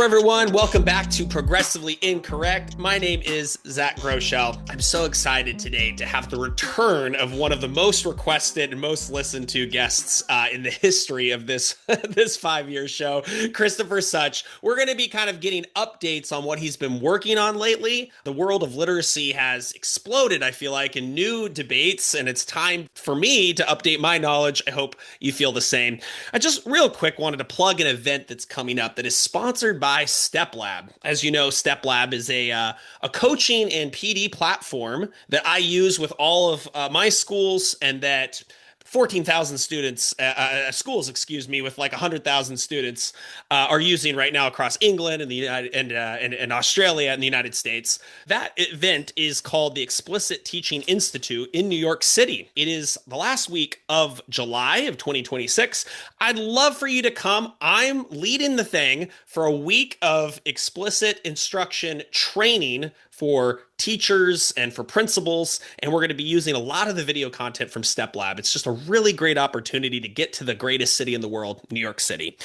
everyone. Welcome back to Progressively Incorrect. My name is Zach Groeschel. I'm so excited today to have the return of one of the most requested and most listened to guests in the history of this 5-year show, Christopher Such. We're going to be kind of getting updates on what he's been working on lately. The world of literacy has exploded, I feel like, in new debates, and it's time for me to update my knowledge. I hope you feel the same. I just real quick wanted to plug an event that's coming up that is sponsored by StepLab. As you know, StepLab is a coaching and PD platform that I use with all of my schools, and that 14,000 students, schools, with like 100,000 students are using right now across England and the United and Australia and the United States. That event is called the Explicit Teaching Institute in New York City. It is the last week of July of 2026. I'd love for you to come. I'm leading the thing for a week of explicit instruction training for teachers and for principals, and we're going to be using a lot of the video content from StepLab. It's just a really great opportunity to get to the greatest city in the world, New York City.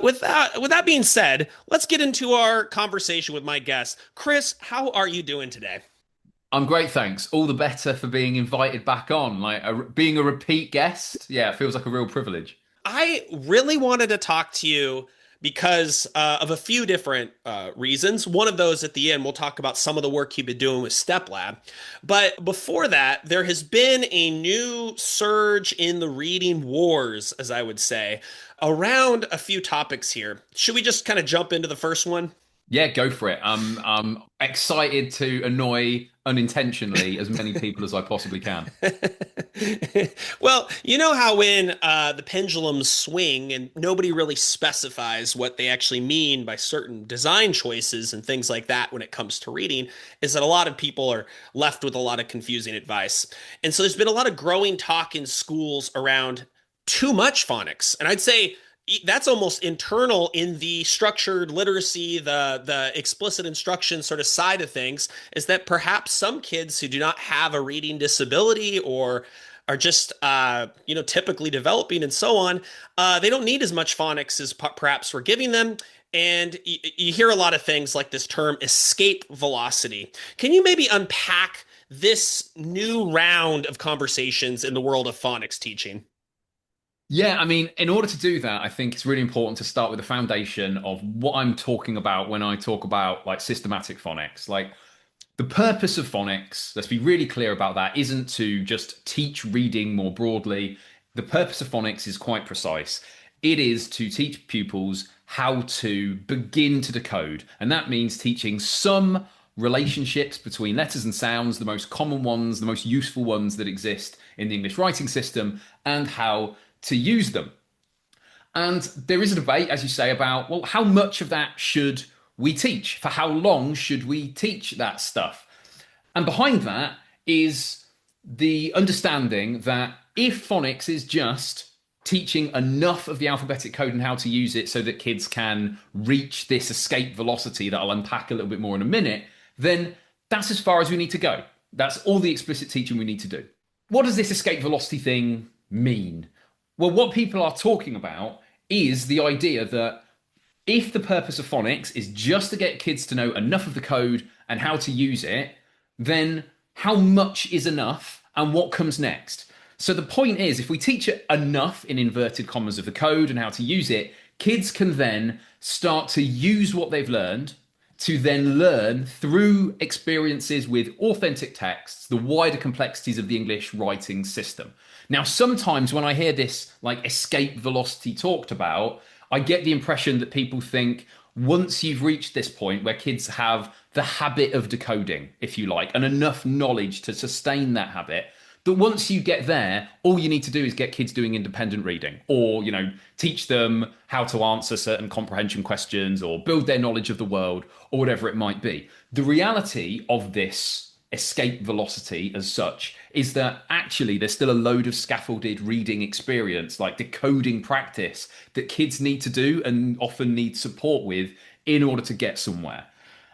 With that being said, let's get into our conversation with my guest. Chris, how are you doing today? I'm great, thanks. All the better for being invited back on. Being a repeat guest, yeah, it feels like a real privilege. I really wanted to talk to you because of a few different reasons. One of those at the end, we'll talk about some of the work you've been doing with StepLab. But before that, there has been a new surge in the reading wars, as I would say, around a few topics here. Should we just kind of jump into the first one? Yeah, go for it. I'm excited to annoy unintentionally as many people as I possibly can. Well, you know how when the pendulums swing and nobody really specifies what they actually mean by certain design choices and things like that when it comes to reading, is that a lot of people are left with a lot of confusing advice. And so there's been a lot of growing talk in schools around too much phonics. And I'd say that's almost internal in the structured literacy, the explicit instruction sort of side of things, is that perhaps some kids who do not have a reading disability or are just typically developing and so on, they don't need as much phonics as perhaps we're giving them. And you hear a lot of things like this term escape velocity. Can you maybe unpack this new round of conversations in the world of phonics teaching? Yeah, I mean, in order to do that, I think it's really important to start with the foundation of what I'm talking about when I talk about like systematic phonics. Like the purpose of phonics, let's be really clear about that, isn't to just teach reading more broadly. The purpose of phonics is quite precise. It is to teach pupils how to begin to decode. And that means teaching some relationships between letters and sounds, the most common ones, the most useful ones that exist in the English writing system, and how to use them. And there is a debate, as you say, about, well, how much of that should we teach? For how long should we teach that stuff? And behind that is the understanding that if phonics is just teaching enough of the alphabetic code and how to use it so that kids can reach this escape velocity that I'll unpack a little bit more in a minute, then that's as far as we need to go. That's all the explicit teaching we need to do. What does this escape velocity thing mean? Well, what people are talking about is the idea that if the purpose of phonics is just to get kids to know enough of the code and how to use it, then how much is enough and what comes next? So the point is, if we teach enough in inverted commas of the code and how to use it, kids can then start to use what they've learned to then learn through experiences with authentic texts, the wider complexities of the English writing system. Now, sometimes when I hear this like escape velocity talked about, I get the impression that people think once you've reached this point where kids have the habit of decoding, if you like, and enough knowledge to sustain that habit, that once you get there, all you need to do is get kids doing independent reading or, teach them how to answer certain comprehension questions or build their knowledge of the world or whatever it might be. The reality of this escape velocity as such is that actually there's still a load of scaffolded reading experience, like decoding practice, that kids need to do and often need support with in order to get somewhere.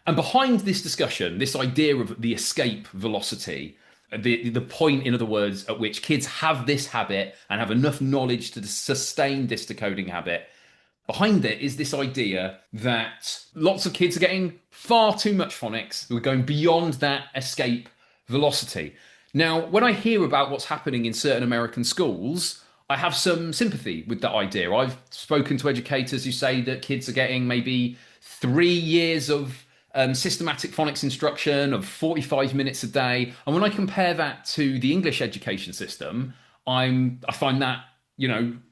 And behind this discussion, this idea of the escape velocity, the point, in other words, at which kids have this habit and have enough knowledge to sustain this decoding habit, behind it is this idea that lots of kids are getting far too much phonics, who are going beyond that escape velocity. Now, when I hear about what's happening in certain American schools, I have some sympathy with that idea. I've spoken to educators who say that kids are getting maybe 3 years of systematic phonics instruction of 45 minutes a day. And when I compare that to the English education system, I find that,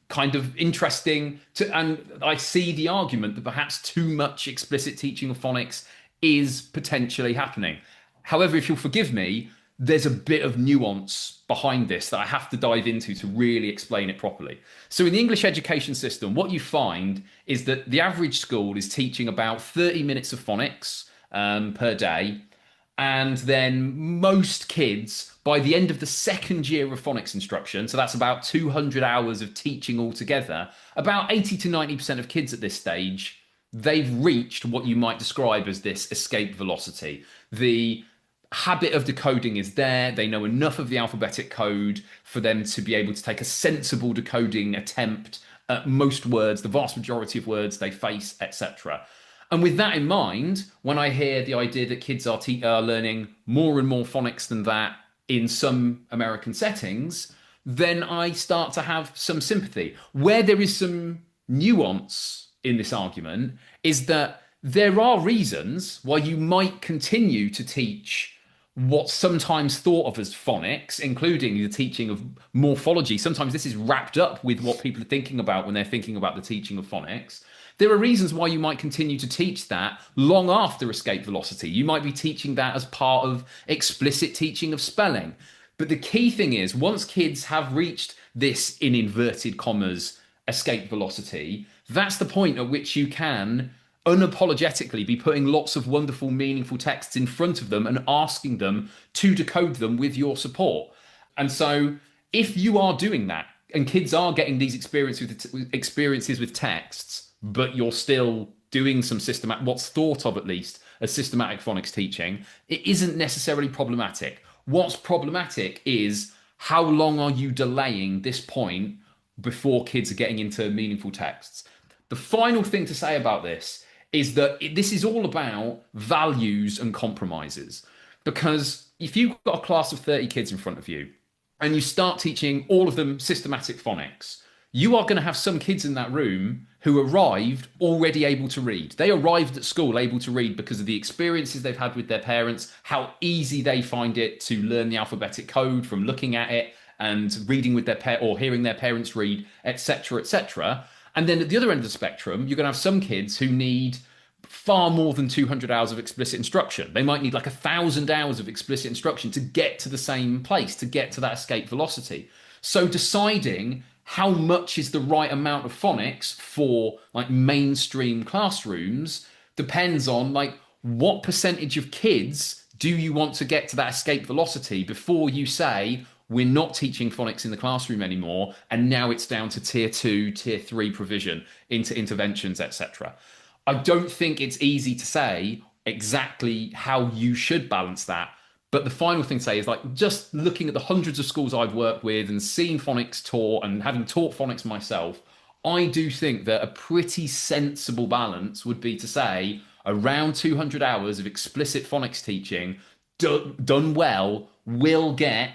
kind of interesting and I see the argument that perhaps too much explicit teaching of phonics is potentially happening. However, if you'll forgive me, there's a bit of nuance behind this that I have to dive into to really explain it properly. So in the English education system, what you find is that the average school is teaching about 30 minutes of phonics per day. And then most kids, by the end of the second year of phonics instruction, so that's about 200 hours of teaching altogether, about 80 to 90% of kids at this stage, they've reached what you might describe as this escape velocity. The habit of decoding is there. They know enough of the alphabetic code for them to be able to take a sensible decoding attempt at most words, the vast majority of words they face, etc. And with that in mind, when I hear the idea that kids are learning more and more phonics than that in some American settings, then I start to have some sympathy. Where there is some nuance in this argument is that there are reasons why you might continue to teach what's sometimes thought of as phonics, including the teaching of morphology. Sometimes this is wrapped up with what people are thinking about when they're thinking about the teaching of phonics. There are reasons why you might continue to teach that long after escape velocity. You might be teaching that as part of explicit teaching of spelling. But the key thing is, once kids have reached this, in inverted commas, escape velocity, that's the point at which you can unapologetically be putting lots of wonderful, meaningful texts in front of them and asking them to decode them with your support. And so if you are doing that, and kids are getting these experiences with texts, but you're still doing some systematic, what's thought of at least as systematic phonics teaching, it isn't necessarily problematic. What's problematic is how long are you delaying this point before kids are getting into meaningful texts? The final thing to say about this is that this is all about values and compromises. Because if you've got a class of 30 kids in front of you and you start teaching all of them systematic phonics, you are going to have some kids in that room who arrived already able to read. They arrived at school able to read because of the experiences they've had with their parents, how easy they find it to learn the alphabetic code from looking at it and reading with their or hearing their parents read, etc., etc. And then at the other end of the spectrum, you're going to have some kids who need far more than 200 hours of explicit instruction. They might need like 1,000 hours of explicit instruction to get to the same place, to get to that escape velocity. So deciding how much is the right amount of phonics for like mainstream classrooms depends on like what percentage of kids do you want to get to that escape velocity before you say we're not teaching phonics in the classroom anymore and now it's down to tier 2, tier 3 provision into interventions, etc. I don't think it's easy to say exactly how you should balance that. But the final thing to say is like just looking at the hundreds of schools I've worked with and seeing phonics taught and having taught phonics myself, I do think that a pretty sensible balance would be to say around 200 hours of explicit phonics teaching done well will get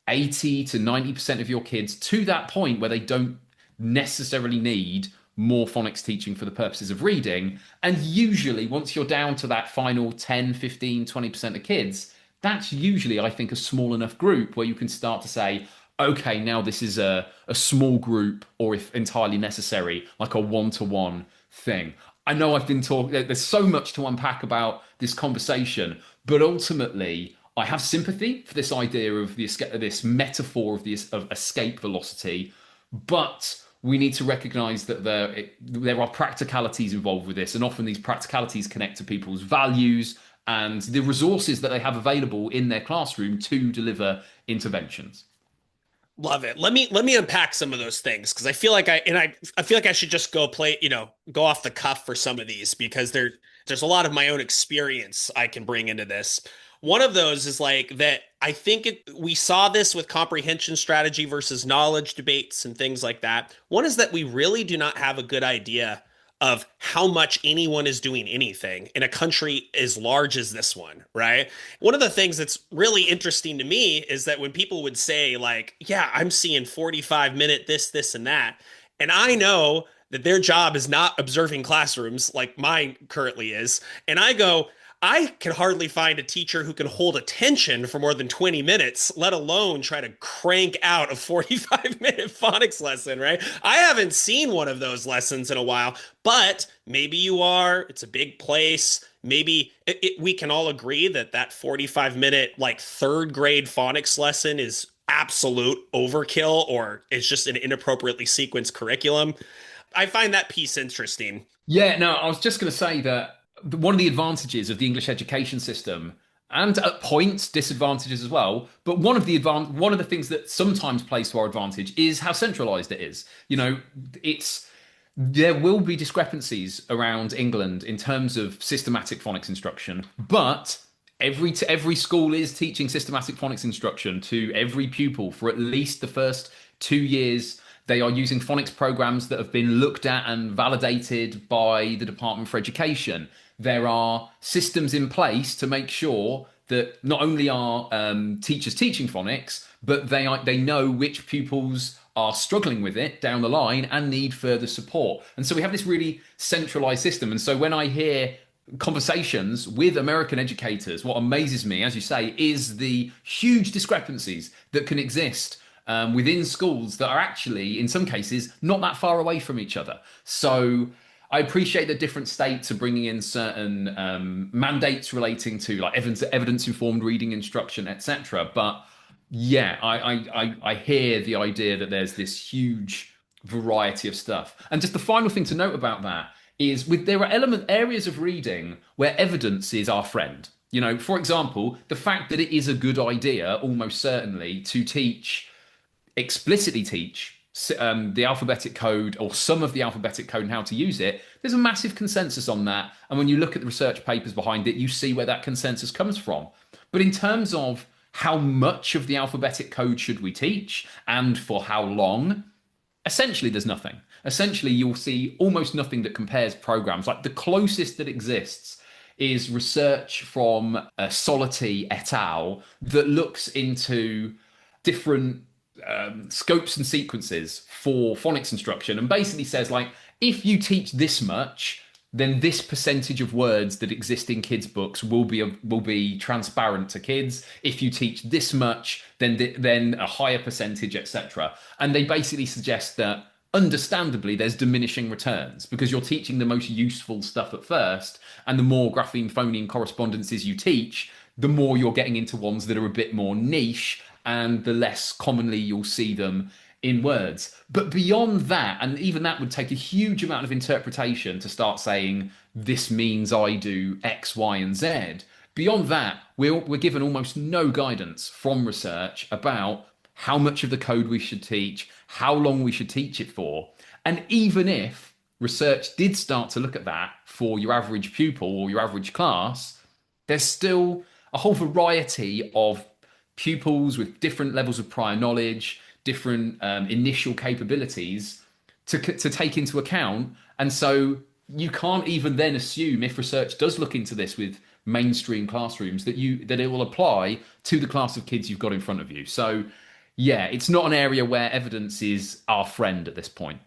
80 to 90% of your kids to that point where they don't necessarily need more phonics teaching for the purposes of reading. And usually once you're down to that final 10, 15, 20% of kids, that's usually, I think, a small enough group where you can start to say, okay, now this is a small group, or if entirely necessary, like a one-to-one thing. I know I've been talking, there's so much to unpack about this conversation, but ultimately, I have sympathy for this idea of this metaphor of escape velocity, but we need to recognize that there are practicalities involved with this, and often these practicalities connect to people's values and the resources that they have available in their classroom to deliver interventions. Love it. Let me unpack some of those things because I feel like I should just go off the cuff for some of these because there's a lot of my own experience I can bring into this. One of those is like that I think we saw this with comprehension strategy versus knowledge debates and things like that. One is that we really do not have a good idea of how much anyone is doing anything in a country as large as this one, right? One of the things that's really interesting to me is that when people would say, like, yeah, I'm seeing 45-minute this, and that, and I know that their job is not observing classrooms like mine currently is, and I go, I can hardly find a teacher who can hold attention for more than 20 minutes, let alone try to crank out a 45-minute phonics lesson, right? I haven't seen one of those lessons in a while, but maybe you are. It's a big place. Maybe we can all agree that that 45-minute, like third grade phonics lesson is absolute overkill or it's just an inappropriately sequenced curriculum. I find that piece interesting. Yeah, no, I was just going to say that one of the advantages of the English education system, and at points disadvantages as well, but one of the things that sometimes plays to our advantage is how centralized it is. You know, it's there will be discrepancies around England in terms of systematic phonics instruction, but every school is teaching systematic phonics instruction to every pupil for at least the first 2 years. They are using phonics programs that have been looked at and validated by the Department for Education. There are systems in place to make sure that not only are teachers teaching phonics, but they know which pupils are struggling with it down the line and need further support. And so we have this really centralized system. And so when I hear conversations with American educators, what amazes me, as you say, is the huge discrepancies that can exist within schools that are actually, in some cases, not that far away from each other. So I appreciate that different states are bringing in certain mandates relating to like evidence-informed reading instruction, etc. But yeah, I hear the idea that there's this huge variety of stuff. And just the final thing to note about that is there are areas of reading where evidence is our friend. You know, for example, the fact that it is a good idea, almost certainly, to explicitly teach the alphabetic code or some of the alphabetic code and how to use it, there's a massive consensus on that. And when you look at the research papers behind it, you see where that consensus comes from. But in terms of how much of the alphabetic code should we teach and for how long, essentially there's nothing. Essentially, you'll see almost nothing that compares programs. Like the closest that exists is research from Solity et al. That looks into different scopes and sequences for phonics instruction and basically says like, if you teach this much, then this percentage of words that exist in kids' books will be transparent to kids. If you teach this much, then a higher percentage, etc. And they basically suggest that, understandably, there's diminishing returns because you're teaching the most useful stuff at first, and the more grapheme phoneme correspondences you teach, the more you're getting into ones that are a bit more niche, and the less commonly you'll see them in words. But beyond that, and even that would take a huge amount of interpretation to start saying, this means I do X, Y, and Z. Beyond that, we're given almost no guidance from research about how much of the code we should teach, how long we should teach it for. And even if research did start to look at that for your average pupil or your average class, there's still a whole variety of pupils with different levels of prior knowledge, different initial capabilities to take into account. And so you can't even then assume, if research does look into this with mainstream classrooms, that it will apply to the class of kids you've got in front of you. So yeah, it's not an area where evidence is our friend at this point.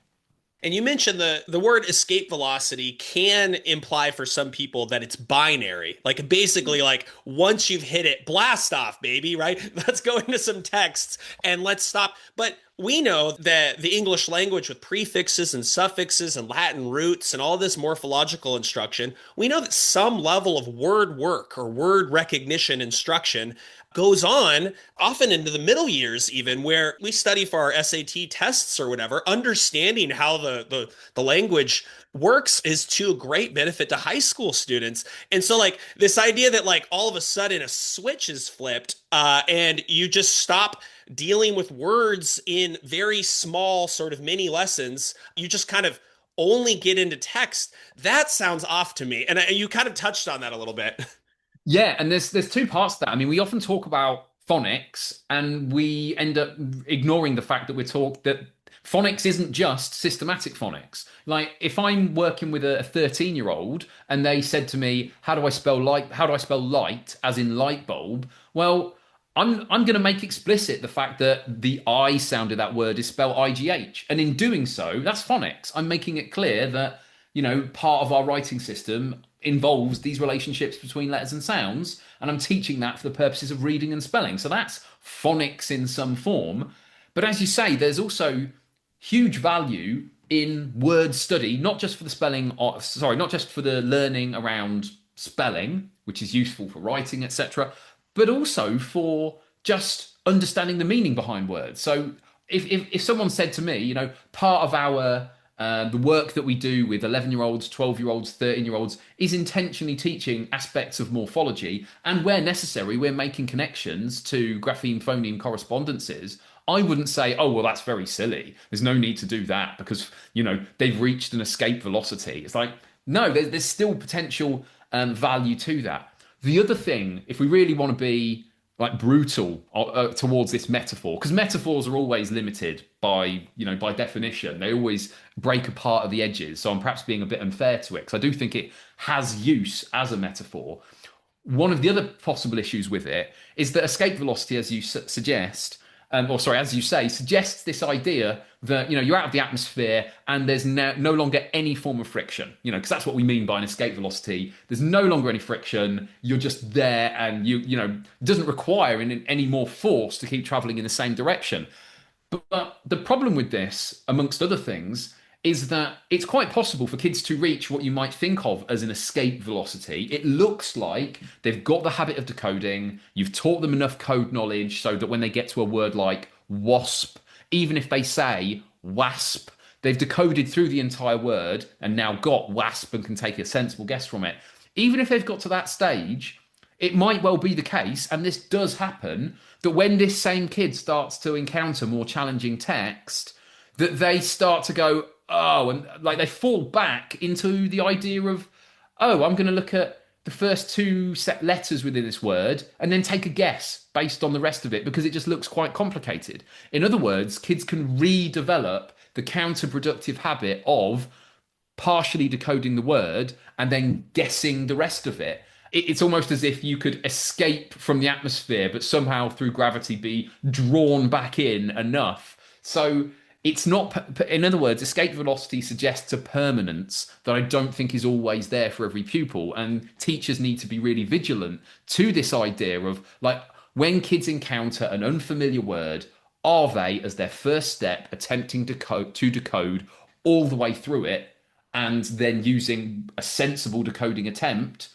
And you mentioned the word escape velocity can imply for some people that it's binary. Like basically like once you've hit it, blast off, baby, right? Let's go into some texts and let's stop. But we know that the English language with prefixes and suffixes and Latin roots and all this morphological instruction, we know that some level of word work or word recognition instruction goes on often into the middle years, even where we study for our SAT tests or whatever. Understanding how the language works is to a great benefit to high school students. And so like this idea that like all of a sudden a switch is flipped and you just stop dealing with words in very small sort of mini lessons, you just kind of only get into text. That sounds off to me. And you kind of touched on that a little bit. Yeah, and there's two parts to that. I mean, we often talk about phonics and we end up ignoring the fact that phonics isn't just systematic phonics. Like if I'm working with a 13-year-old and they said to me, "How do I spell light? How do I spell light as in light bulb?" Well, I'm going to make explicit the fact that the I sound of that word is spelled IGH. And in doing so, that's phonics. I'm making it clear that, part of our writing system involves these relationships between letters and sounds. And I'm teaching that for the purposes of reading and spelling. So that's phonics in some form. But as you say, there's also huge value in word study, not just for the not just for the learning around spelling, which is useful for writing, etc., but also for just understanding the meaning behind words. So if someone said to me, part of our the work that we do with 11-year-olds, 12-year-olds, 13-year-olds is intentionally teaching aspects of morphology, and where necessary, we're making connections to grapheme phoneme correspondences. I wouldn't say, oh, well, that's very silly. There's no need to do that because, they've reached an escape velocity. It's like, no, there's still potential value to that. The other thing, if we really want to be like brutal towards this metaphor, because metaphors are always limited by definition. They always break apart at the edges. So I'm perhaps being a bit unfair to it because I do think it has use as a metaphor. One of the other possible issues with it is that escape velocity, as you suggest, as you say, suggests this idea that, you're out of the atmosphere and there's no longer any form of friction, because that's what we mean by an escape velocity. There's no longer any friction. You're just there and it doesn't require any more force to keep traveling in the same direction. But the problem with this, amongst other things, is that it's quite possible for kids to reach what you might think of as an escape velocity. It looks like they've got the habit of decoding. You've taught them enough code knowledge so that when they get to a word like wasp, even if they say wasp, they've decoded through the entire word and now got wasp and can take a sensible guess from it. Even if they've got to that stage, it might well be the case, and this does happen, that when this same kid starts to encounter more challenging text, that they start to go, oh, and like they fall back into the idea of, oh, I'm going to look at the first two set letters within this word and then take a guess based on the rest of it because it just looks quite complicated. In other words, kids can redevelop the counterproductive habit of partially decoding the word and then guessing the rest of it. It's almost as if you could escape from the atmosphere, but somehow through gravity be drawn back in enough. So it's not, in other words, escape velocity suggests a permanence that I don't think is always there for every pupil. And teachers need to be really vigilant to this idea of, like, when kids encounter an unfamiliar word, are they, as their first step, attempting to decode all the way through it and then using a sensible decoding attempt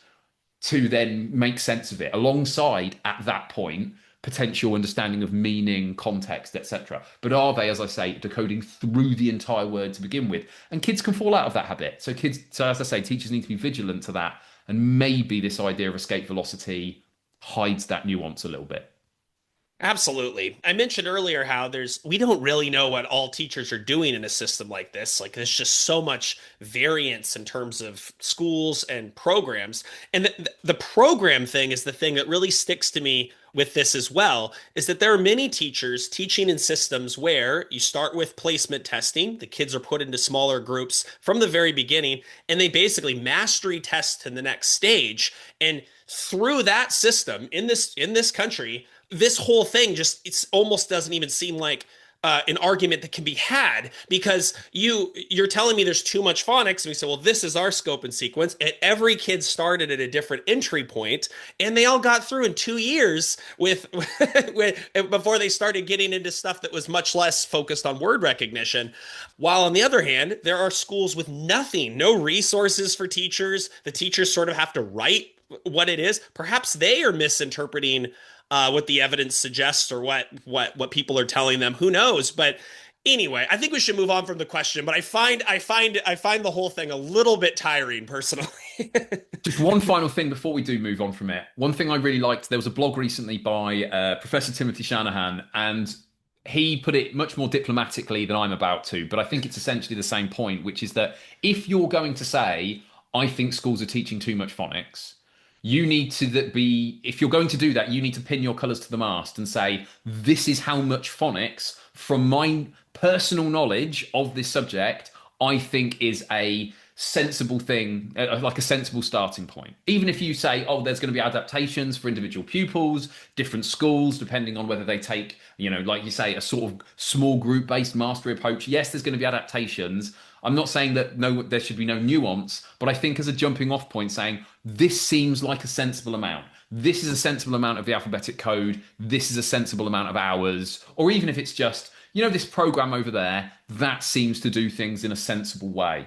to then make sense of it alongside, at that point, potential understanding of meaning, context, etc. But are they, as I say, decoding through the entire word to begin with? And kids can fall out of that habit. So as I say, teachers need to be vigilant to that. And maybe this idea of escape velocity hides that nuance a little bit. Absolutely. I mentioned earlier how we don't really know what all teachers are doing in a system like this. Like there's just so much variance in terms of schools and programs. And the program thing is the thing that really sticks to me with this as well, is that there are many teachers teaching in systems where you start with placement testing. The kids are put into smaller groups from the very beginning, and they basically mastery test to the next stage. And through that system in this country, this whole thing it almost doesn't even seem like an argument that can be had because you're telling me there's too much phonics, and we say, well, this is our scope and sequence, and every kid started at a different entry point, and they all got through in 2 years with before they started getting into stuff that was much less focused on word recognition. While on the other hand, there are schools with nothing, no resources for teachers. The teachers sort of have to write what it is. Perhaps they are misinterpreting what the evidence suggests or what people are telling them. Who knows? But anyway, I think we should move on from the question. But I find the whole thing a little bit tiring personally. Just one final thing before we do move on from it. One thing I really liked, there was a blog recently by Professor Timothy Shanahan, and he put it much more diplomatically than I'm about to, but I think it's essentially the same point, which is that if you're going to say, I think schools are teaching too much phonics, You need to be, if you're going to do that, you need to pin your colours to the mast and say, this is how much phonics, from my personal knowledge of this subject, I think is a sensible thing, like a sensible starting point. Even if you say, oh, there's going to be adaptations for individual pupils, different schools, depending on whether they take, like you say, a sort of small group based mastery approach. Yes, there's going to be adaptations. I'm not saying that there should be no nuance, but I think as a jumping off point, saying this seems like a sensible amount. This is a sensible amount of the alphabetic code. This is a sensible amount of hours. Or even if it's just, this program over there, that seems to do things in a sensible way.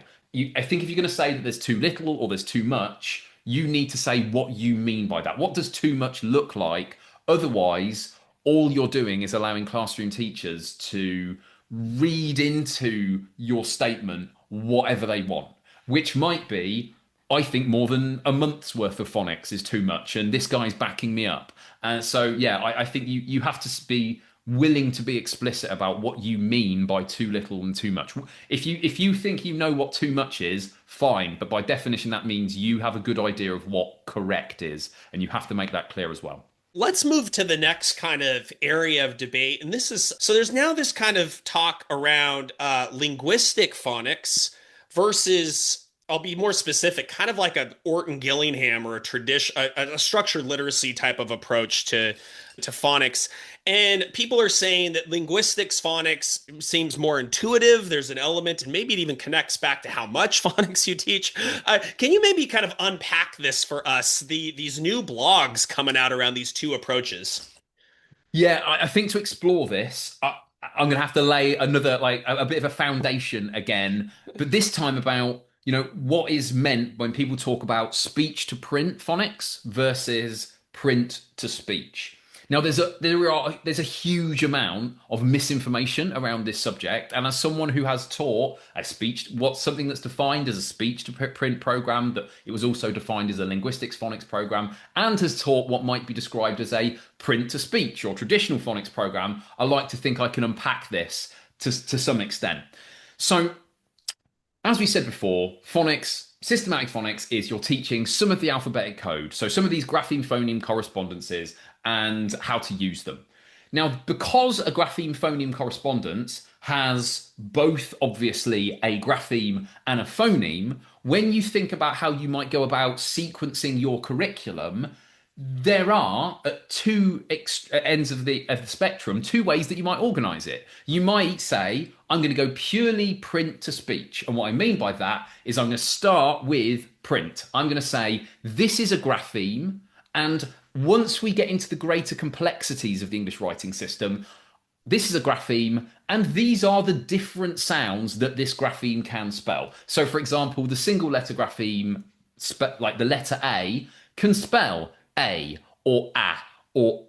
I think if you're going to say that there's too little or there's too much, you need to say what you mean by that. What does too much look like? Otherwise, all you're doing is allowing classroom teachers to read into your statement whatever they want, which might be, I think more than a month's worth of phonics is too much, and this guy's backing me up. And so, yeah, I think you have to be willing to be explicit about what you mean by too little and too much. If you think you know what too much is, fine, but by definition that means you have a good idea of what correct is, and you have to make that clear as well. Let's move to the next kind of area of debate. And this is so there's now this kind of talk around linguistic phonics versus, I'll be more specific, kind of like an Orton Gillingham or a structured literacy type of approach to phonics. And people are saying that linguistics phonics seems more intuitive. There's an element, and maybe it even connects back to how much phonics you teach. Can you maybe kind of unpack this for us? These new blogs coming out around these two approaches. Yeah, I think to explore this, I'm going to have to lay another, like a bit of a foundation again, but this time about, what is meant when people talk about speech to print phonics versus print to speech. Now, there's a huge amount of misinformation around this subject, and as someone who has taught something that's defined as a speech to print program, that it was also defined as a linguistics phonics program, and has taught what might be described as a print to speech or traditional phonics program, I like to think I can unpack this to some extent. So, as we said before, systematic phonics is you're teaching some of the alphabetic code, so some of these grapheme-phoneme correspondences and how to use them. Now, because a grapheme-phoneme correspondence has both, obviously, a grapheme and a phoneme, when you think about how you might go about sequencing your curriculum, there are, at two ends of the spectrum, two ways that you might organize it. You might say, I'm going to go purely print to speech. And what I mean by that is I'm going to start with print. I'm going to say, this is a grapheme. And once we get into the greater complexities of the English writing system, this is a grapheme, and these are the different sounds that this grapheme can spell. So, for example, the single letter grapheme, like the letter A, can spell a or a or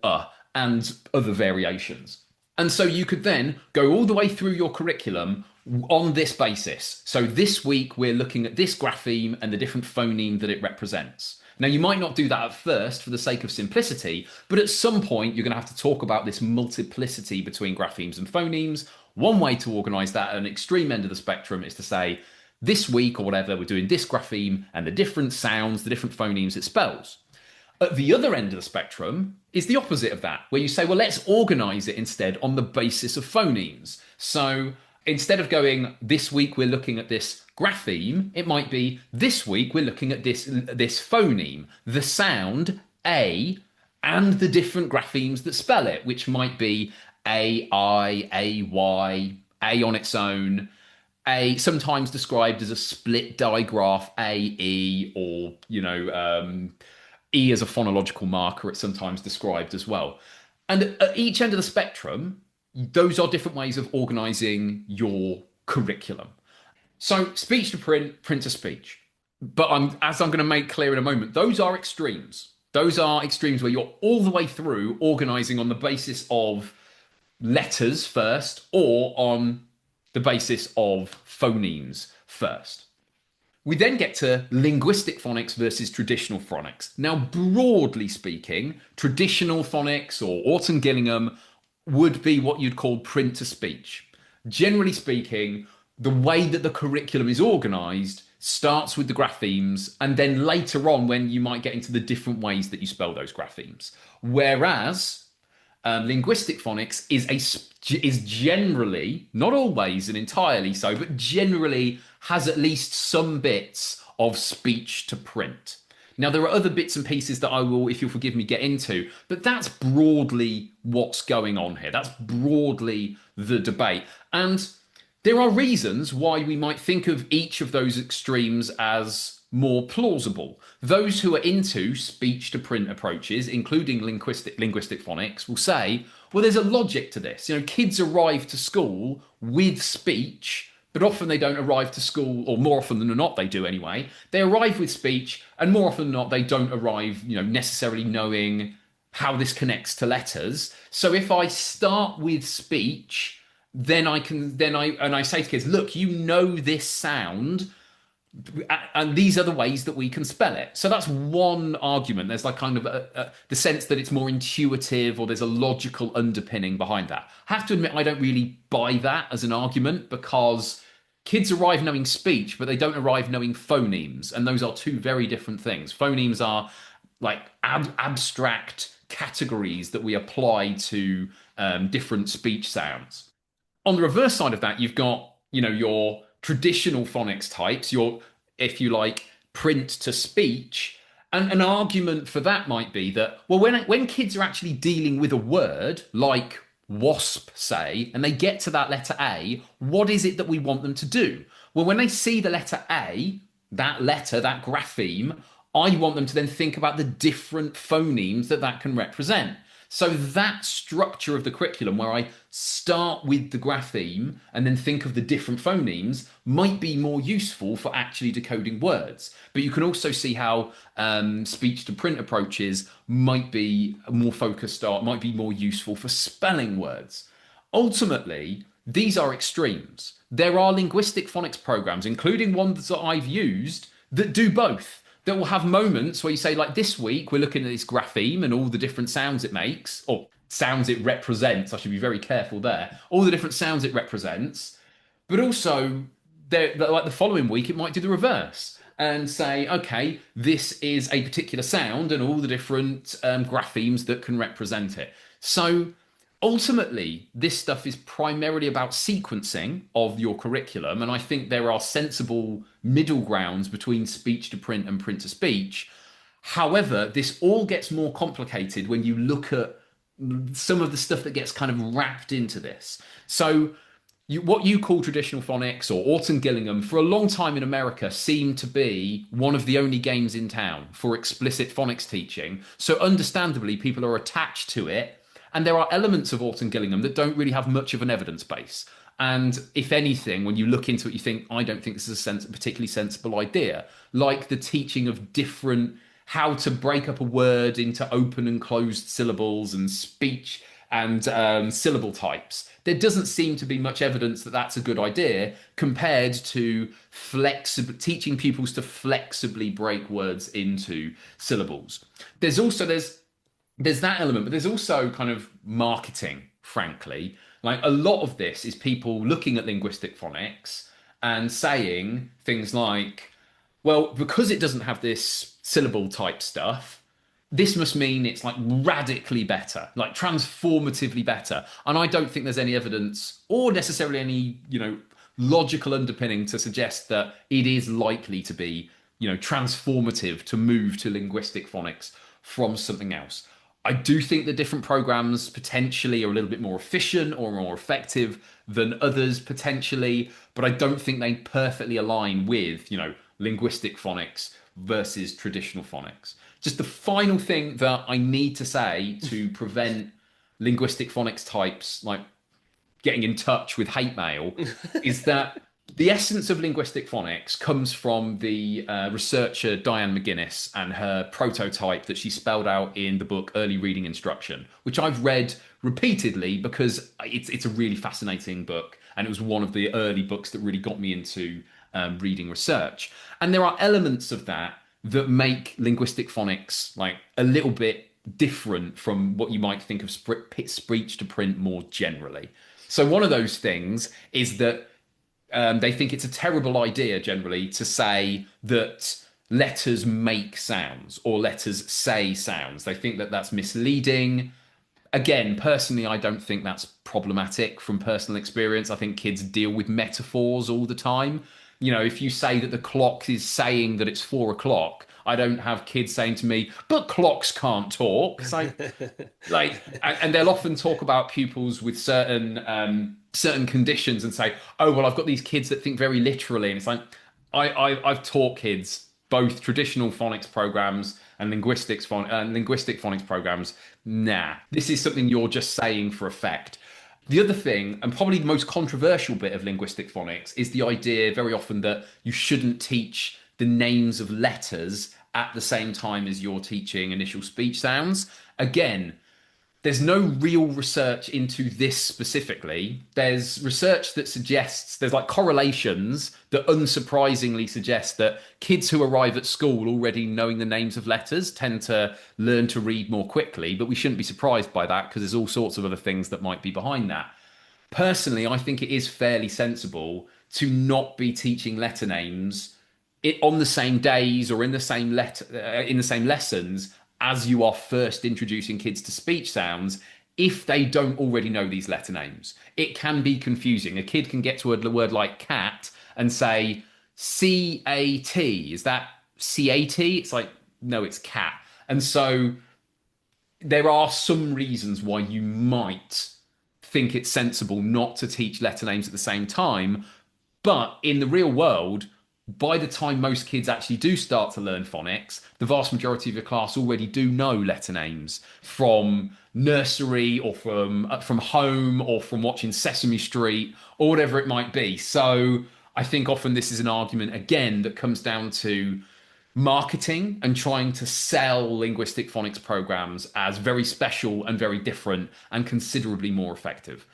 and other variations. And so you could then go all the way through your curriculum on this basis. So this week we're looking at this grapheme and the different phoneme that it represents. Now, you might not do that at first for the sake of simplicity, but at some point you're going to have to talk about this multiplicity between graphemes and phonemes. One way to organize that at an extreme end of the spectrum is to say, this week or whatever, we're doing this grapheme and the different sounds, the different phonemes it spells. At the other end of the spectrum is the opposite of that, where you say, well, let's organize it instead on the basis of phonemes. So instead of going, this week we're looking at this grapheme, it might be, this week we're looking at this phoneme, the sound A, and the different graphemes that spell it, which might be A, I, A, Y, A on its own, A, sometimes described as a split digraph, A, E, or, E as a phonological marker, it's sometimes described as well. And at each end of the spectrum, those are different ways of organizing your curriculum. So speech to print, print to speech. But as I'm going to make clear in a moment, those are extremes. Those are extremes where you're all the way through organizing on the basis of letters first or on the basis of phonemes first. We then get to linguistic phonics versus traditional phonics. Now, broadly speaking, traditional phonics or Orton Gillingham would be what you'd call print to speech. Generally speaking, the way that the curriculum is organized, starts with the graphemes, and then later on, when you might get into the different ways that you spell those graphemes. Whereas linguistic phonics is generally, not always and entirely so, but generally has at least some bits of speech to print. Now, there are other bits and pieces that I will, if you'll forgive me, get into, but that's broadly what's going on here. That's broadly the debate. And there are reasons why we might think of each of those extremes as more plausible. Those who are into speech to print approaches, including linguistic phonics, will say, well, there's a logic to this. You know, kids arrive to school with speech, but often they don't arrive to school, or more often than not, they do anyway. They arrive with speech, and more often than not, they don't arrive, necessarily knowing how this connects to letters. So if I start with speech, then I say to kids, look, you know this sound, and these are the ways that we can spell it. So that's one argument. There's like kind of the sense that it's more intuitive, or there's a logical underpinning behind that. I have to admit, I don't really buy that as an argument, because kids arrive knowing speech, but they don't arrive knowing phonemes. And those are two very different things. Phonemes are like abstract categories that we apply to different speech sounds. On the reverse side of that, you've got, your traditional phonics types, your, if you like, print to speech. And an argument for that might be that, well, when kids are actually dealing with a word like wasp, say, and they get to that letter A, what is it that we want them to do? Well, when they see the letter A, that letter, that grapheme, I want them to then think about the different phonemes that can represent. So that structure of the curriculum, where I start with the grapheme and then think of the different phonemes, might be more useful for actually decoding words. But you can also see how speech to print approaches might be more focused on, might be more useful for spelling words. Ultimately, these are extremes. There are linguistic phonics programs, including ones that I've used, that do both. That will have moments where you say, like, this week we're looking at this grapheme and all the different sounds it makes, or sounds it represents. I should be very careful there. All the different sounds it represents. But also, like the following week, it might do the reverse and say, okay, this is a particular sound and all the different graphemes that can represent it. So ultimately, this stuff is primarily about sequencing of your curriculum, and I think there are sensible middle grounds between speech to print and print to speech. However, this all gets more complicated when you look at some of the stuff that gets kind of wrapped into this. So what you call traditional phonics or Orton Gillingham, for a long time in America, seemed to be one of the only games in town for explicit phonics teaching. So understandably, people are attached to it. And there are elements of Orton Gillingham that don't really have much of an evidence base. And if anything, when you look into it, you think, I don't think this is a particularly sensible idea. Like the teaching of how to break up a word into open and closed syllables and speech and syllable types. There doesn't seem to be much evidence that that's a good idea compared to teaching pupils to flexibly break words into syllables. There's that element, but there's also kind of marketing, frankly. Like a lot of this is people looking at linguistic phonics and saying things like, well, because it doesn't have this syllable type stuff, this must mean it's like radically better, like transformatively better. And I don't think there's any evidence or necessarily any, logical underpinning to suggest that it is likely to be, transformative to move to linguistic phonics from something else. I do think that different programs potentially are a little bit more efficient or more effective than others potentially, but I don't think they perfectly align with, linguistic phonics versus traditional phonics. Just the final thing that I need to say to prevent linguistic phonics types like getting in touch with hate mail is that the essence of linguistic phonics comes from the researcher Diane McGuinness and her prototype that she spelled out in the book Early Reading Instruction, which I've read repeatedly because it's a really fascinating book, and it was one of the early books that really got me into reading research. And there are elements of that make linguistic phonics like a little bit different from what you might think of speech to print more generally. So one of those things is that They think it's a terrible idea generally to say that letters make sounds or letters say sounds. They think that that's misleading. Again, personally, I don't think that's problematic from personal experience. I think kids deal with metaphors all the time. You know, if you say that the clock is saying that it's 4 o'clock, I don't have kids saying to me, but clocks can't talk. It's and they'll often talk about pupils with certain conditions and say, oh, well, I've got these kids that think very literally. And it's like, I've taught kids both traditional phonics programs and linguistic phonics programs. Nah, this is something you're just saying for effect. The other thing, and probably the most controversial bit of linguistic phonics, is the idea very often that you shouldn't teach the names of letters at the same time as you're teaching initial speech sounds. Again, there's no real research into this specifically. There's research that suggests there's like correlations that unsurprisingly suggest that kids who arrive at school already knowing the names of letters tend to learn to read more quickly, but we shouldn't be surprised by that because there's all sorts of other things that might be behind that. Personally, I think it is fairly sensible to not be teaching letter names on the same days or in the same lessons as you are first introducing kids to speech sounds if they don't already know these letter names. It can be confusing. A kid can get to a word like cat and say C-A-T. Is that C-A-T? It's like, no, it's cat. And so there are some reasons why you might think it's sensible not to teach letter names at the same time. But in the real world, by the time most kids actually do start to learn phonics, the vast majority of your class already do know letter names from nursery or from home or from watching Sesame Street or whatever it might be. So I think often this is an argument, again, that comes down to marketing and trying to sell linguistic phonics programs as very special and very different and considerably more effective.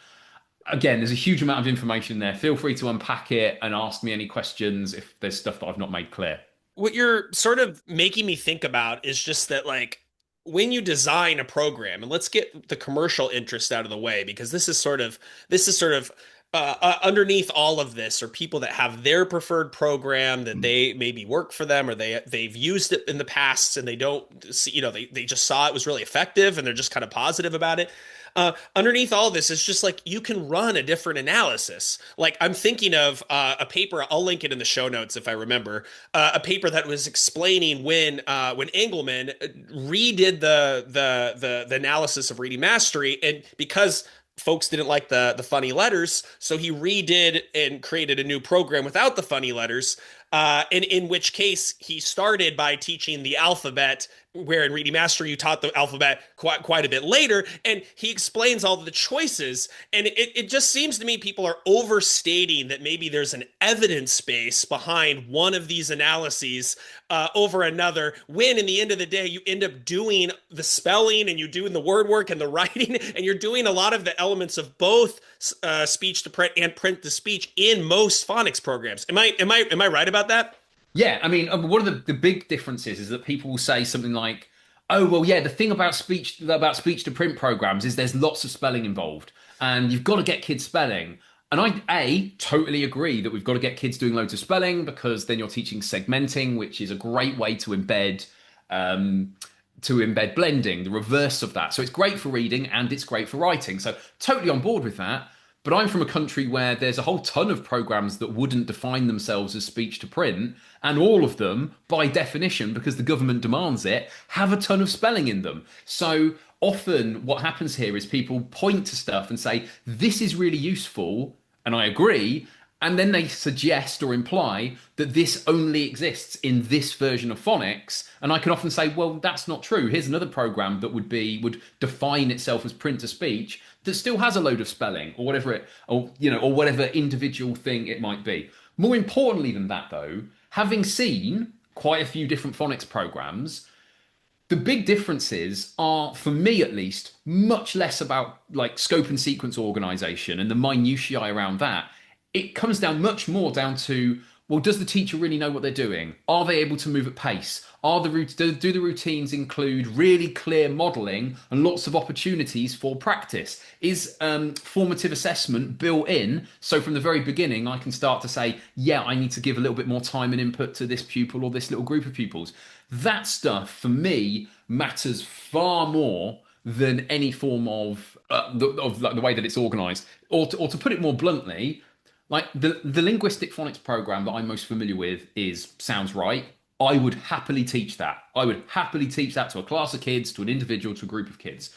Again, there's a huge amount of information there. Feel free to unpack it and ask me any questions if there's stuff that I've not made clear. What you're sort of making me think about is just that, like, when you design a program, and let's get the commercial interest out of the way, because this is sort of underneath all of this are people that have their preferred program that they maybe work for them, or they've used it in the past and they don't see, they just saw it was really effective and they're just kind of positive about it. Underneath all this is just like you can run a different analysis. Like I'm thinking of a paper. I'll link it in the show notes if I remember. A paper that was explaining when Engelman redid the analysis of reading mastery, and because folks didn't like the funny letters, so he redid and created a new program without the funny letters. In which case he started by teaching the alphabet, where in Reading Mastery you taught the alphabet quite a bit later, and he explains all the choices. And it just seems to me people are overstating that maybe there's an evidence base behind one of these analyses over another, when in the end of the day you end up doing the spelling and you're doing the word work and the writing, and you're doing a lot of the elements of both speech to print and print to speech in most phonics programs. Am I right about that? Yeah, I mean, one of the big differences is that people will say something like, "Oh, well, yeah, the thing about speech to print programs is there's lots of spelling involved, and you've got to get kids spelling." And I totally agree that we've got to get kids doing loads of spelling because then you're teaching segmenting, which is a great way to embed blending, the reverse of that. So it's great for reading and it's great for writing. So totally on board with that. But I'm from a country where there's a whole ton of programs that wouldn't define themselves as speech to print, and all of them, by definition, because the government demands it, have a ton of spelling in them. So often what happens here is people point to stuff and say, this is really useful, and I agree, and then they suggest or imply that this only exists in this version of phonics. And I can often say, well, that's not true. Here's another program that would define itself as print to speech that still has a load of spelling or whatever individual thing it might be. More importantly than that, though, having seen quite a few different phonics programs, the big differences are, for me at least, much less about like scope and sequence organization and the minutiae around that. It comes down much more down to well, does the teacher really know what they're doing? Are they able to move at pace? Do the routines include really clear modelling and lots of opportunities for practice? Is formative assessment built in? So from the very beginning, I can start to say, yeah, I need to give a little bit more time and input to this pupil or this little group of pupils. That stuff, for me, matters far more than any form of like the way that it's organised. Or to put it more bluntly, like the linguistic phonics program that I'm most familiar with is Sounds Right. I would happily teach that. I would happily teach that to a class of kids, to an individual, to a group of kids.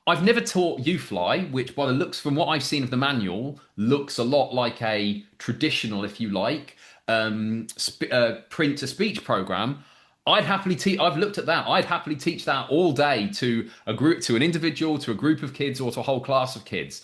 I've never taught UFly, which by the looks from what I've seen of the manual, looks a lot like a traditional, if you like, print to speech program. I'd happily teach. I've looked at that. I'd happily teach that all day to a group, to an individual, to a group of kids, or to a whole class of kids.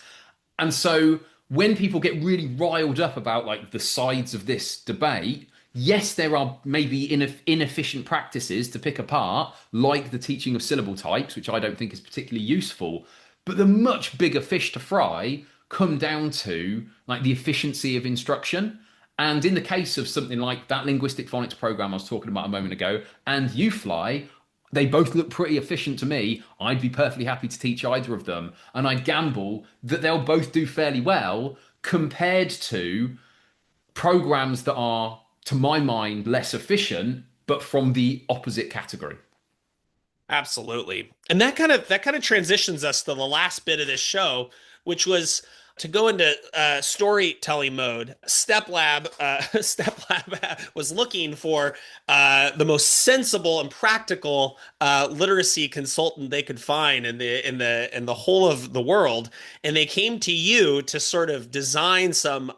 And so when people get really riled up about like the sides of this debate, yes, there are maybe inefficient practices to pick apart, like the teaching of syllable types, which I don't think is particularly useful. But the much bigger fish to fry come down to like the efficiency of instruction. And in the case of something like that linguistic phonics program I was talking about a moment ago, and UFly, they both look pretty efficient to me. I'd be perfectly happy to teach either of them. And I'd gamble that they'll both do fairly well compared to programs that are, to my mind, less efficient, but from the opposite category. Absolutely. And that kind of transitions us to the last bit of this show, which was to go into storytelling mode. Step Lab was looking for the most sensible and practical literacy consultant they could find in the whole of the world, and they came to you to sort of design some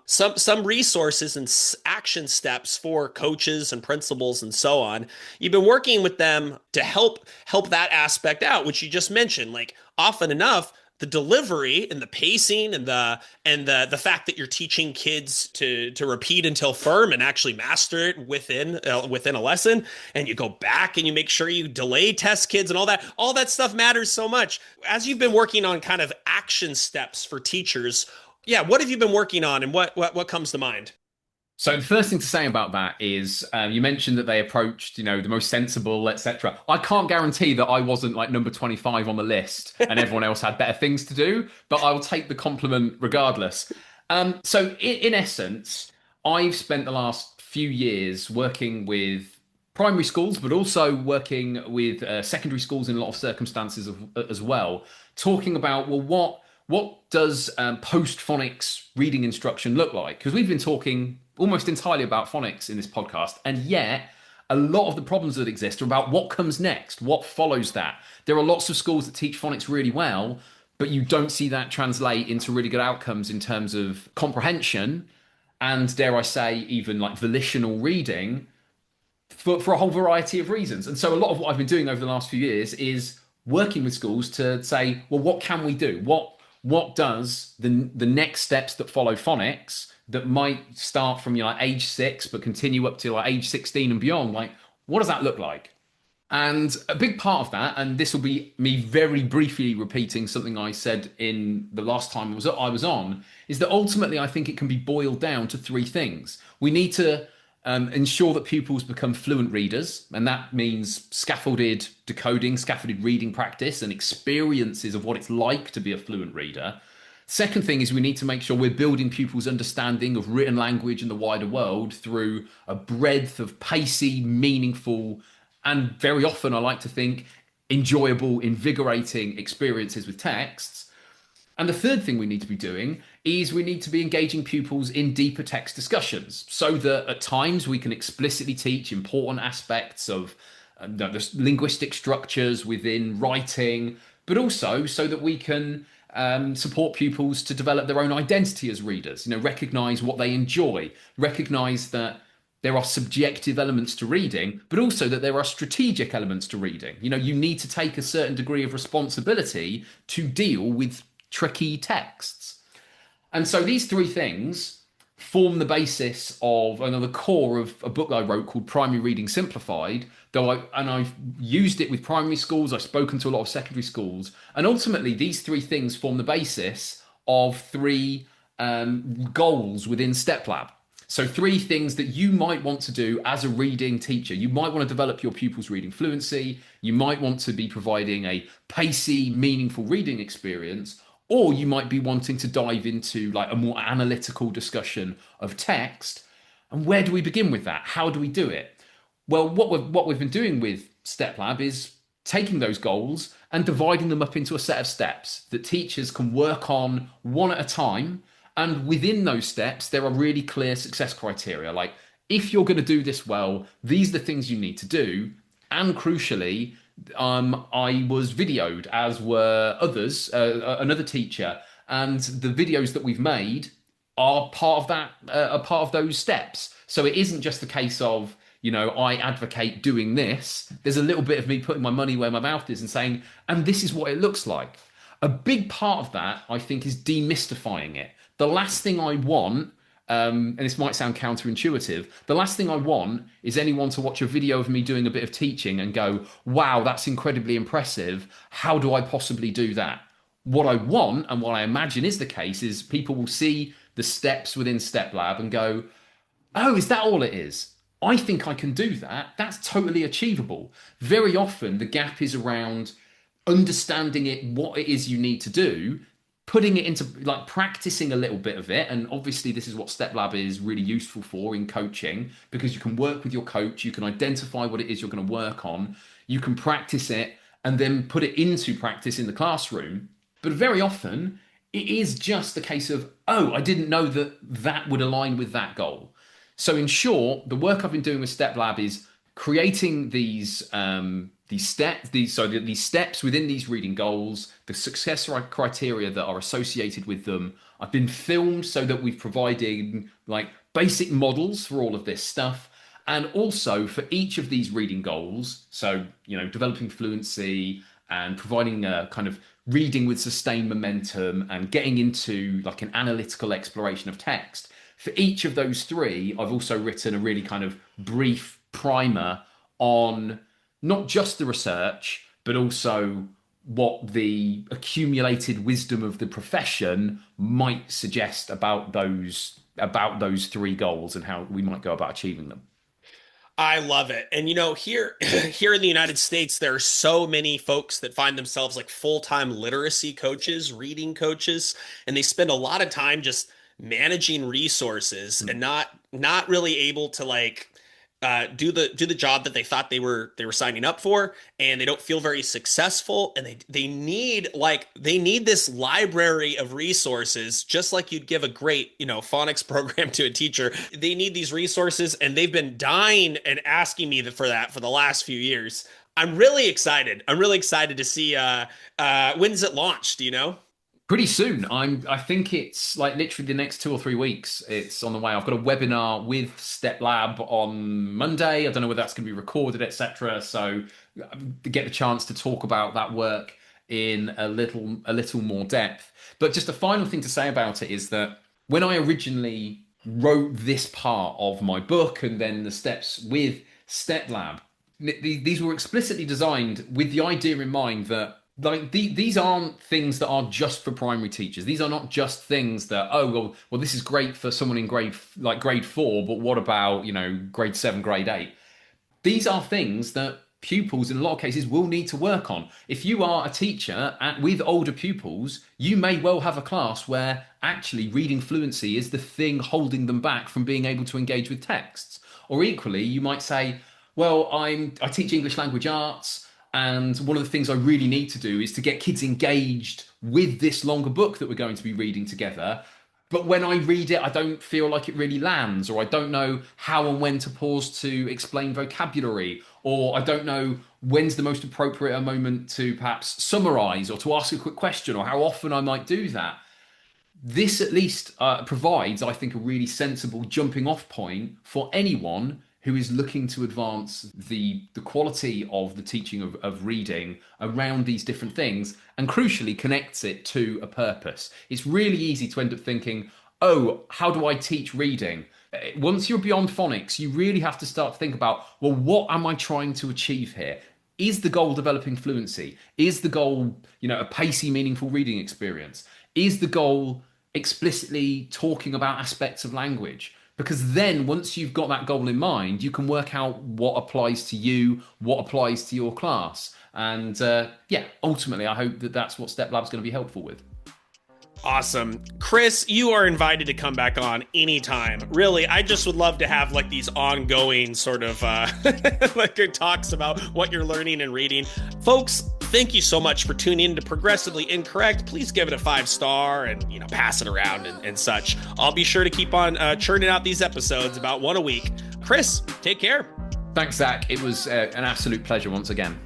resources and action steps for coaches and principals and so on. You've been working with them to help that aspect out, which you just mentioned. Like often enough, the delivery and the pacing and the fact that you're teaching kids to repeat until firm and actually master it within a lesson, and you go back and you make sure you delay test kids and all that stuff matters so much. As you've been working on kind of action steps for teachers, yeah, what have you been working on, and what comes to mind? So the first thing to say about that is you mentioned that they approached, the most sensible, etc. I can't guarantee that I wasn't like number 25 on the list and everyone else had better things to do, but I will take the compliment regardless. So in essence, I've spent the last few years working with primary schools, but also working with secondary schools in a lot of circumstances as well, talking about, well, what does post phonics reading instruction look like? Because we've been talking almost entirely about phonics in this podcast, and yet a lot of the problems that exist are about what comes next, what follows that. There are lots of schools that teach phonics really well, but you don't see that translate into really good outcomes in terms of comprehension and, dare I say, even like volitional reading for a whole variety of reasons. And so a lot of what I've been doing over the last few years is working with schools to say, well, what can we do? What does the next steps that follow phonics that might start from like age 6 but continue up to like age 16 and beyond, like what does that look like? And a big part of that, and this will be me very briefly repeating something I said in the last time I was on, is that ultimately I think it can be boiled down to three things. We need to ensure that pupils become fluent readers, and that means scaffolded decoding, scaffolded reading practice, and experiences of what it's like to be a fluent reader. Second thing is we need to make sure we're building pupils' understanding of written language and the wider world through a breadth of pacey, meaningful, and very often, I like to think, enjoyable, invigorating experiences with texts. And the third thing we need to be doing is we need to be engaging pupils in deeper text discussions so that at times we can explicitly teach important aspects of the linguistic structures within writing, but also so that we can support pupils to develop their own identity as readers, recognize what they enjoy, recognize that there are subjective elements to reading, but also that there are strategic elements to reading. You need to take a certain degree of responsibility to deal with tricky texts. And so these three things form the basis of the core of a book I wrote called Primary Reading Simplified, I've used it with primary schools, I've spoken to a lot of secondary schools, and ultimately these three things form the basis of three goals within StepLab. So, three things that you might want to do as a reading teacher. You might want to develop your pupils' reading fluency. You might want to be providing a pacey, meaningful reading experience. Or you might be wanting to dive into like a more analytical discussion of text. And where do we begin with that? How do we do it? Well, what we've been doing with Step Lab is taking those goals and dividing them up into a set of steps that teachers can work on one at a time. And within those steps, there are really clear success criteria. Like, if you're going to do this well, these are the things you need to do. And crucially, I was videoed, as were others, another teacher, and the videos that we've made are part of that, are part of those steps. So it isn't just a case of, I advocate doing this. There's a little bit of me putting my money where my mouth is and saying, and this is what it looks like. A big part of that, I think, is demystifying it. The last thing I want, and this might sound counterintuitive, the last thing I want is anyone to watch a video of me doing a bit of teaching and go, wow, that's incredibly impressive. How do I possibly do that? What I want, and what I imagine is the case, is people will see the steps within Step Lab and go, oh, is that all it is? I think I can do that. That's totally achievable. Very often the gap is around understanding it, what it is you need to do, putting it into like practicing a little bit of it. And obviously this is what Step Lab is really useful for in coaching, because you can work with your coach, you can identify what it is you're going to work on, you can practice it and then put it into practice in the classroom. But very often it is just a case of, oh, I didn't know that that would align with that goal. So in short, the work I've been doing with Step Lab is creating these steps, these steps within these reading goals, the success criteria that are associated with them. I've been filmed so that we've provided like basic models for all of this stuff. And also for each of these reading goals, so, developing fluency and providing a kind of reading with sustained momentum and getting into like an analytical exploration of text. For each of those three, I've also written a really kind of brief primer on not just the research, but also what the accumulated wisdom of the profession might suggest about those three goals and how we might go about achieving them. I love it. And here here in the United States, there are so many folks that find themselves like full-time literacy coaches, reading coaches, and they spend a lot of time just managing resources and not really able to like do the job that they thought they were signing up for, and they don't feel very successful, and they need this library of resources, just like you'd give a great phonics program to a teacher. They need these resources, and they've been dying and asking me for that for the last few years. I'm really excited. I'm really excited to see when's it launched, Pretty soon. I think it's like literally the next 2 or 3 weeks. It's on the way. I've got a webinar with Step Lab on Monday. I don't know whether that's going to be recorded, etc. So get the chance to talk about that work in a little more depth. But just a final thing to say about it is that when I originally wrote this part of my book and then the steps with Step Lab, these were explicitly designed with the idea in mind that these aren't things that are just for primary teachers. These are not just things that, oh, well, this is great for someone in grade 4, but what about, grade 7, grade 8? These are things that pupils in a lot of cases will need to work on. If you are a teacher with older pupils, you may well have a class where actually reading fluency is the thing holding them back from being able to engage with texts. Or equally, you might say, well, I teach English language arts, and one of the things I really need to do is to get kids engaged with this longer book that we're going to be reading together. But when I read it, I don't feel like it really lands, or I don't know how and when to pause to explain vocabulary, or I don't know when's the most appropriate moment to perhaps summarize or to ask a quick question, or how often I might do that. This at least provides, I think, a really sensible jumping off point for anyone who is looking to advance the quality of the teaching of reading around these different things, and crucially connects it to a purpose. It's really easy to end up thinking, oh, how do I teach reading? Once you're beyond phonics, you really have to start to think about, well, what am I trying to achieve here? Is the goal developing fluency? Is the goal, a pacey, meaningful reading experience? Is the goal explicitly talking about aspects of language? Because then once you've got that goal in mind, you can work out what applies to you, what applies to your class. And yeah, ultimately, I hope that that's what Step Lab's going to be helpful with. Awesome. Chris, you are invited to come back on anytime. Really, I just would love to have like these ongoing sort of like talks about what you're learning and reading. Folks, thank you so much for tuning in to Progressively Incorrect. Please give it a 5-star and, pass it around and such. I'll be sure to keep on churning out these episodes, about one a week. Chris, take care. Thanks, Zach. It was an absolute pleasure once again.